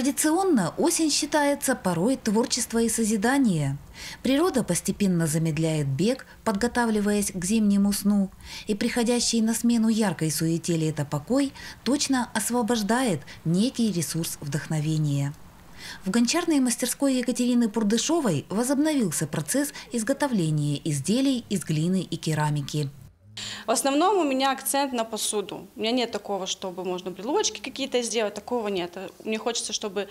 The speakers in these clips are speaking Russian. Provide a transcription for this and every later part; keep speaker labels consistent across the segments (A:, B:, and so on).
A: Традиционно осень считается порой творчества и созидания. Природа постепенно замедляет бег, подготавливаясь к зимнему сну, и приходящий на смену яркой суете лета покой точно освобождает некий ресурс вдохновения. В гончарной мастерской Екатерины Пурдышевой возобновился процесс изготовления изделий из глины и керамики.
B: В основном у меня акцент на посуду. У меня нет такого, чтобы можно брелочки какие-то сделать, такого нет. Мне хочется, чтобы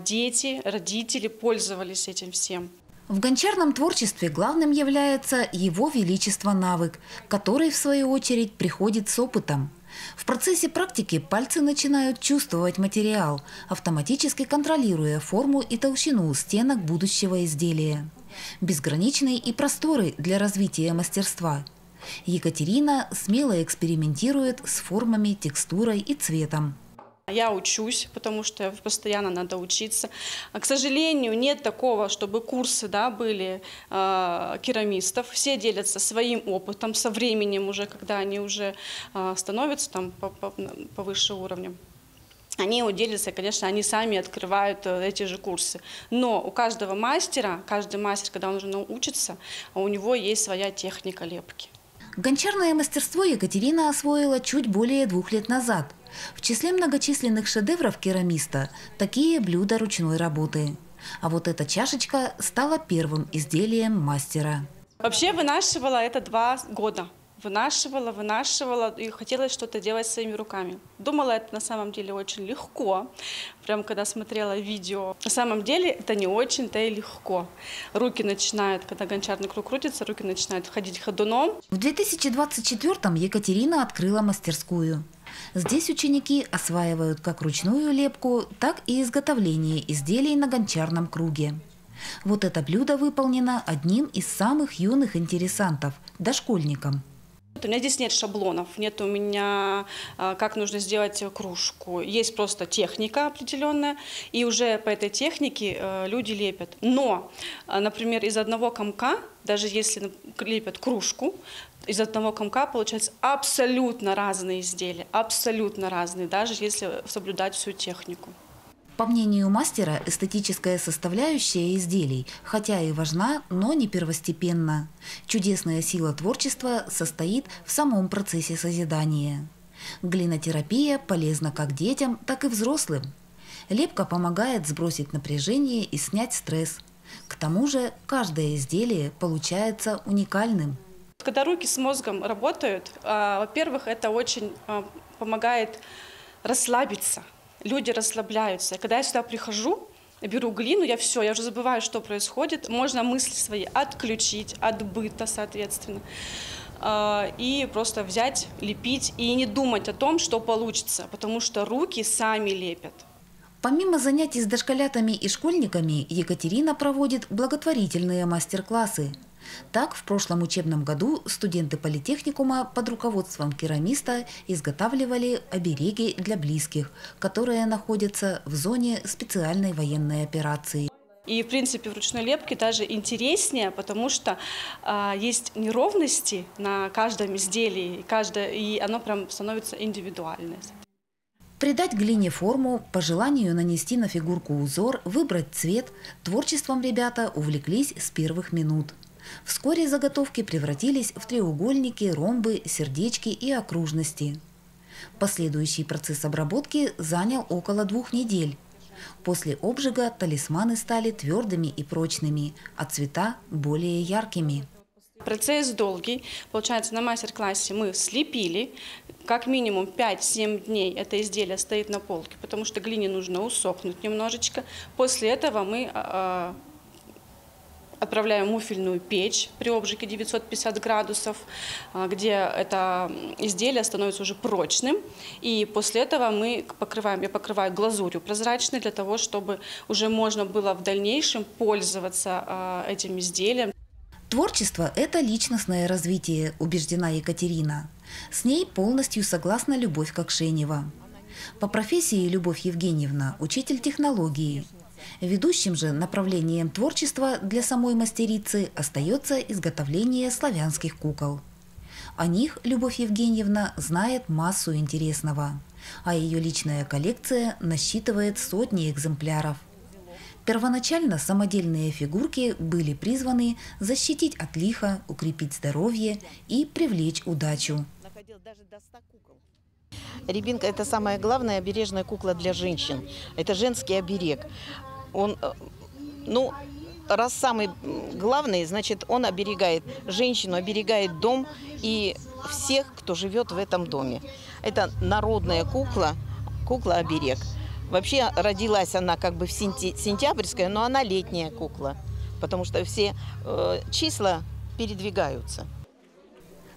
B: дети, родители пользовались этим всем.
A: В гончарном творчестве главным является его величество навык, который, в свою очередь, приходит с опытом. В процессе практики пальцы начинают чувствовать материал, автоматически контролируя форму и толщину стенок будущего изделия. Безграничные и просторы для развития мастерства. Екатерина смело экспериментирует с формами, текстурой и цветом.
B: Я учусь, потому что постоянно надо учиться. К сожалению, нет такого, чтобы курсы были керамистов. Все делятся своим опытом со временем уже, когда они уже становятся повыше уровня. Они делятся, конечно, они сами открывают эти же курсы. Но у каждого мастера, каждый мастер, когда он уже научится, у него есть своя техника лепки.
A: Гончарное мастерство Екатерина освоила чуть более 2 лет назад. В числе многочисленных шедевров керамиста такие блюда ручной работы. А вот эта чашечка стала первым изделием мастера.
B: Вообще вынашивала это 2 года. Вынашивала и хотела что-то делать своими руками. Думала, это на самом деле очень легко. Прям когда смотрела видео. На самом деле это не очень-то и легко. Руки начинают, когда гончарный круг крутится, руки начинают ходить ходуном.
A: В 2024-м Екатерина открыла мастерскую. Здесь ученики осваивают как ручную лепку, так и изготовление изделий на гончарном круге. Вот это блюдо выполнено одним из самых юных интересантов – дошкольником.
B: У меня здесь нет шаблонов, нет у меня, как нужно сделать кружку. Есть просто техника определенная, и уже по этой технике люди лепят. Но, например, из одного комка, даже если лепят кружку, из одного комка получаются абсолютно разные изделия, абсолютно разные, даже если соблюдать всю технику.
A: По мнению мастера, эстетическая составляющая изделий, хотя и важна, но не первостепенна. Чудесная сила творчества состоит в самом процессе созидания. Глинотерапия полезна как детям, так и взрослым. Лепка помогает сбросить напряжение и снять стресс. К тому же каждое изделие получается уникальным.
B: Когда руки с мозгом работают, во-первых, это очень помогает расслабиться. Люди расслабляются. Когда я сюда прихожу, беру глину, я уже забываю, что происходит. Можно мысли свои отключить от быта, соответственно. И просто взять, лепить и не думать о том, что получится, потому что руки сами лепят.
A: Помимо занятий с дошколятами и школьниками, Екатерина проводит благотворительные мастер-классы. Так, в прошлом учебном году студенты политехникума под руководством керамиста изготавливали обереги для близких, которые находятся в зоне специальной военной операции.
B: И, в принципе, в ручной лепке даже интереснее, потому что есть неровности на каждом изделии, и оно прям становится индивидуальным.
A: Придать глине форму, по желанию нанести на фигурку узор, выбрать цвет – творчеством ребята увлеклись с первых минут. Вскоре заготовки превратились в треугольники, ромбы, сердечки и окружности. Последующий процесс обработки занял около 2 недель. После обжига талисманы стали твердыми и прочными, а цвета – более яркими.
B: Процесс долгий. Получается, на мастер-классе мы слепили. Как минимум 5-7 дней это изделие стоит на полке, потому что глине нужно усохнуть немножечко. После этого мы отправляем в муфельную печь при обжиге 950 градусов, где это изделие становится уже прочным. И после этого я покрываю глазурью прозрачной, для того, чтобы уже можно было в дальнейшем пользоваться этим изделием.
A: Творчество – это личностное развитие, убеждена Екатерина. С ней полностью согласна Любовь Кокшенева. По профессии Любовь Евгеньевна – учитель технологии. Ведущим же направлением творчества для самой мастерицы остается изготовление славянских кукол. О них Любовь Евгеньевна знает массу интересного, а ее личная коллекция насчитывает сотни экземпляров. Первоначально самодельные фигурки были призваны защитить от лиха, укрепить здоровье и привлечь удачу.
C: Рябинка – это самая главная обережная кукла для женщин. Это женский оберег. Он, раз самый главный, значит, он оберегает женщину, оберегает дом и всех, кто живет в этом доме. Это народная кукла, кукла-оберег. Вообще родилась она как бы в сентябрьская, но она летняя кукла, потому что все числа передвигаются.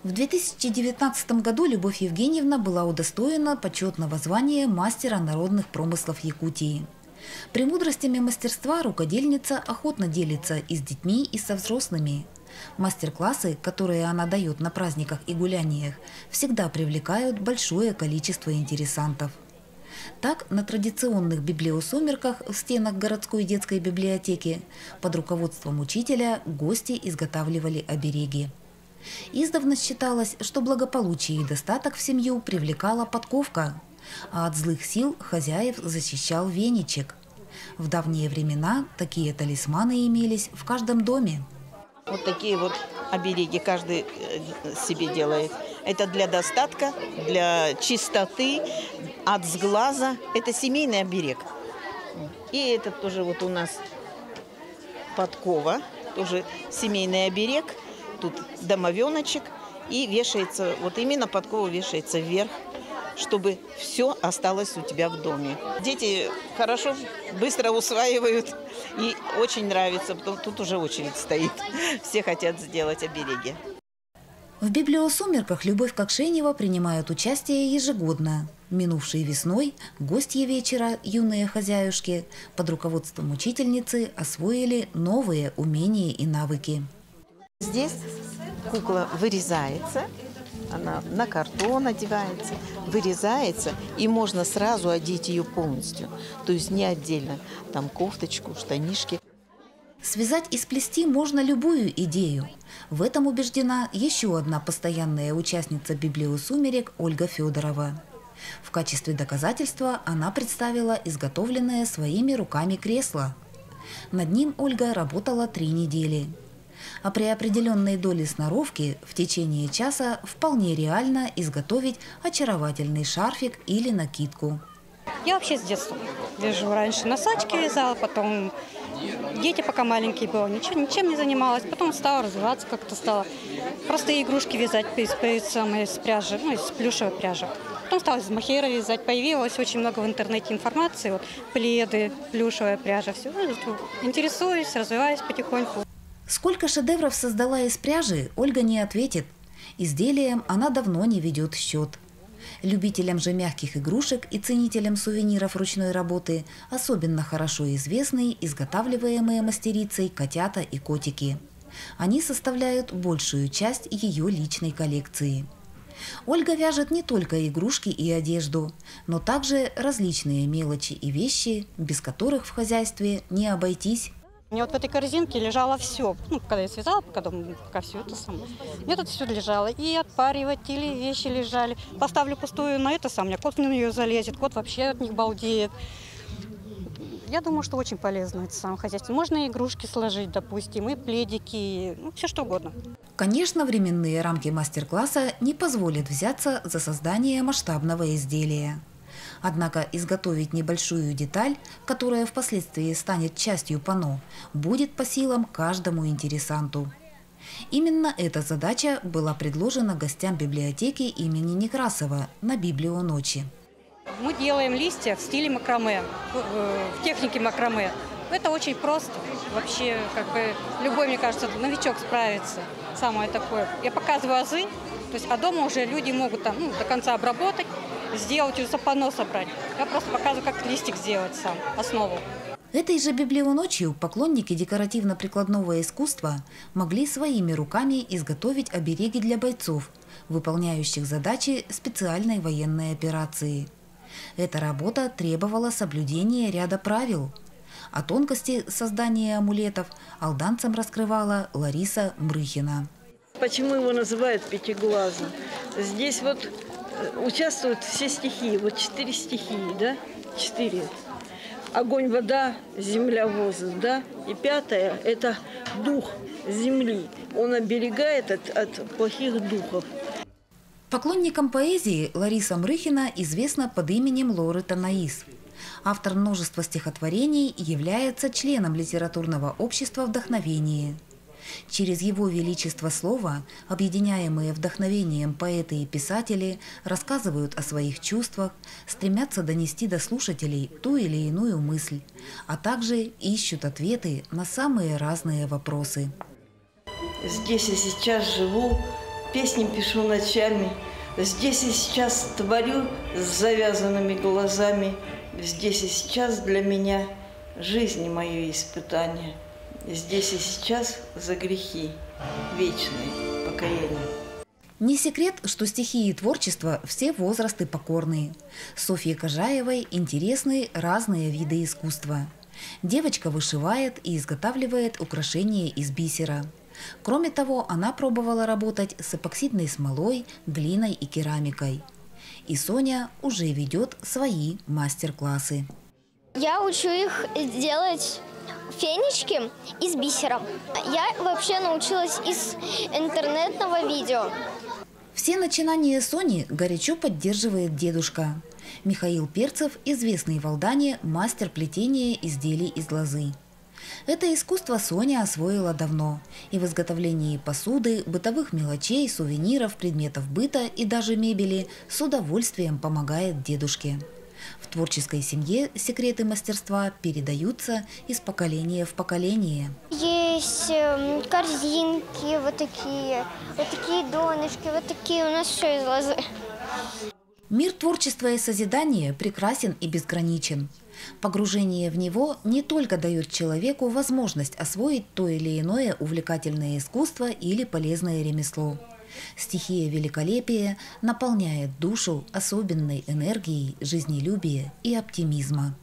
A: В 2019 году Любовь Евгеньевна была удостоена почетного звания мастера народных промыслов Якутии. Премудростями мастерства рукодельница охотно делится и с детьми, и со взрослыми. Мастер-классы, которые она дает на праздниках и гуляниях, всегда привлекают большое количество интересантов. Так, на традиционных библиосумерках в стенах городской детской библиотеки под руководством учителя гости изготавливали обереги. Издавна считалось, что благополучие и достаток в семью привлекала подковка, а от злых сил хозяев защищал веничек. В давние времена такие талисманы имелись в каждом доме.
C: Вот такие вот обереги каждый себе делает. Это для достатка, для чистоты, от сглаза. Это семейный оберег. И это тоже вот у нас подкова, тоже семейный оберег. Тут домовеночек и вешается, вот именно подкова вешается вверх, чтобы все осталось у тебя в доме. Дети хорошо, быстро усваивают и очень нравится. Тут уже очередь стоит. Все хотят сделать обереги.
A: В библиосумерках Любовь Кокшенева принимает участие ежегодно. Минувшей весной гостья вечера, юные хозяюшки, под руководством учительницы освоили новые умения и навыки.
C: Здесь кукла вырезается, она на картон одевается, вырезается, и можно сразу одеть ее полностью. То есть не отдельно, там кофточку, штанишки.
A: Связать и сплести можно любую идею. В этом убеждена еще одна постоянная участница библиосумерек Ольга Федорова. В качестве доказательства она представила изготовленное своими руками кресло. Над ним Ольга работала 3 недели. А при определенной доле сноровки в течение часа вполне реально изготовить очаровательный шарфик или накидку.
D: Я вообще с детства вяжу. Раньше носочки вязала, потом дети пока маленькие были, ничем не занималась. Потом стала развиваться, как-то стала простые игрушки вязать из пряжи, из плюшевой пряжи. Потом стала из мохера вязать. Появилось очень много в интернете информации. Вот, пледы, плюшевая пряжа. Все. Интересуюсь, развиваюсь потихоньку.
A: Сколько шедевров создала из пряжи, Ольга не ответит. Изделиям она давно не ведет счет. Любителям же мягких игрушек и ценителям сувениров ручной работы особенно хорошо известны изготавливаемые мастерицей котята и котики. Они составляют большую часть ее личной коллекции. Ольга вяжет не только игрушки и одежду, но также различные мелочи и вещи, без которых в хозяйстве не обойтись.
D: У меня вот в этой корзинке лежало все. Когда я связала, пока все это самое. Мне тут все лежало. И отпариватели, вещи лежали. Поставлю пустую на это сам, у меня кот на нее залезет, кот вообще от них балдеет. Я думаю, что очень полезно это самое хозяйство. Можно и игрушки сложить, допустим, и пледики, все что угодно.
A: Конечно, временные рамки мастер-класса не позволят взяться за создание масштабного изделия. Однако изготовить небольшую деталь, которая впоследствии станет частью панно, будет по силам каждому интересанту. Именно эта задача была предложена гостям библиотеки имени Некрасова на Библионочи.
D: Мы делаем листья в стиле макраме, в технике макраме. Это очень просто. Вообще, любой, мне кажется, новичок справится. Самое такое. Я показываю азы, то есть, а дома уже люди могут до конца обработать, сделать, уже панно собрать. Я просто показываю, как листик сделать сам, основу.
A: Этой же Библионочью поклонники декоративно-прикладного искусства могли своими руками изготовить обереги для бойцов, выполняющих задачи специальной военной операции. Эта работа требовала соблюдения ряда правил. А тонкости создания амулетов алданцам раскрывала Лариса Мрыхина.
E: Почему его называют пятиглазым? Здесь вот участвуют все стихии, вот 4 стихии, да? 4. Огонь, вода, земля, воздух, да? И 5 – это дух земли. Он оберегает от плохих духов.
A: Поклонникам поэзии Лариса Мрыхина известна под именем Лоры Танаис. Автор множества стихотворений, является членом литературного общества «Вдохновение». Через его величество слова, объединяемые вдохновением поэты и писатели, рассказывают о своих чувствах, стремятся донести до слушателей ту или иную мысль, а также ищут ответы на самые разные вопросы.
E: Здесь и сейчас живу, песни пишу ночами, здесь и сейчас творю с завязанными глазами, здесь и сейчас для меня жизнь мое испытание. Здесь и сейчас за грехи вечные покаяние.
A: Не секрет, что стихи и творчество все возрасты покорные. Софье Кожаевой интересны разные виды искусства. Девочка вышивает и изготавливает украшения из бисера. Кроме того, она пробовала работать с эпоксидной смолой, глиной и керамикой. И Соня уже ведет свои мастер-классы.
F: Я учу их делать фенечки из бисера. Я вообще научилась из интернетного видео.
A: Все начинания Сони горячо поддерживает дедушка. Михаил Перцев, известный в Алдане мастер плетения изделий из лозы. Это искусство Соня освоила давно. И в изготовлении посуды, бытовых мелочей, сувениров, предметов быта и даже мебели с удовольствием помогает дедушке. В творческой семье секреты мастерства передаются из поколения в поколение.
F: Есть корзинки вот такие донышки, вот такие у нас все из лозы.
A: Мир творчества и созидания прекрасен и безграничен. Погружение в него не только дает человеку возможность освоить то или иное увлекательное искусство или полезное ремесло. Стихия великолепия наполняет душу особенной энергией жизнелюбия и оптимизма.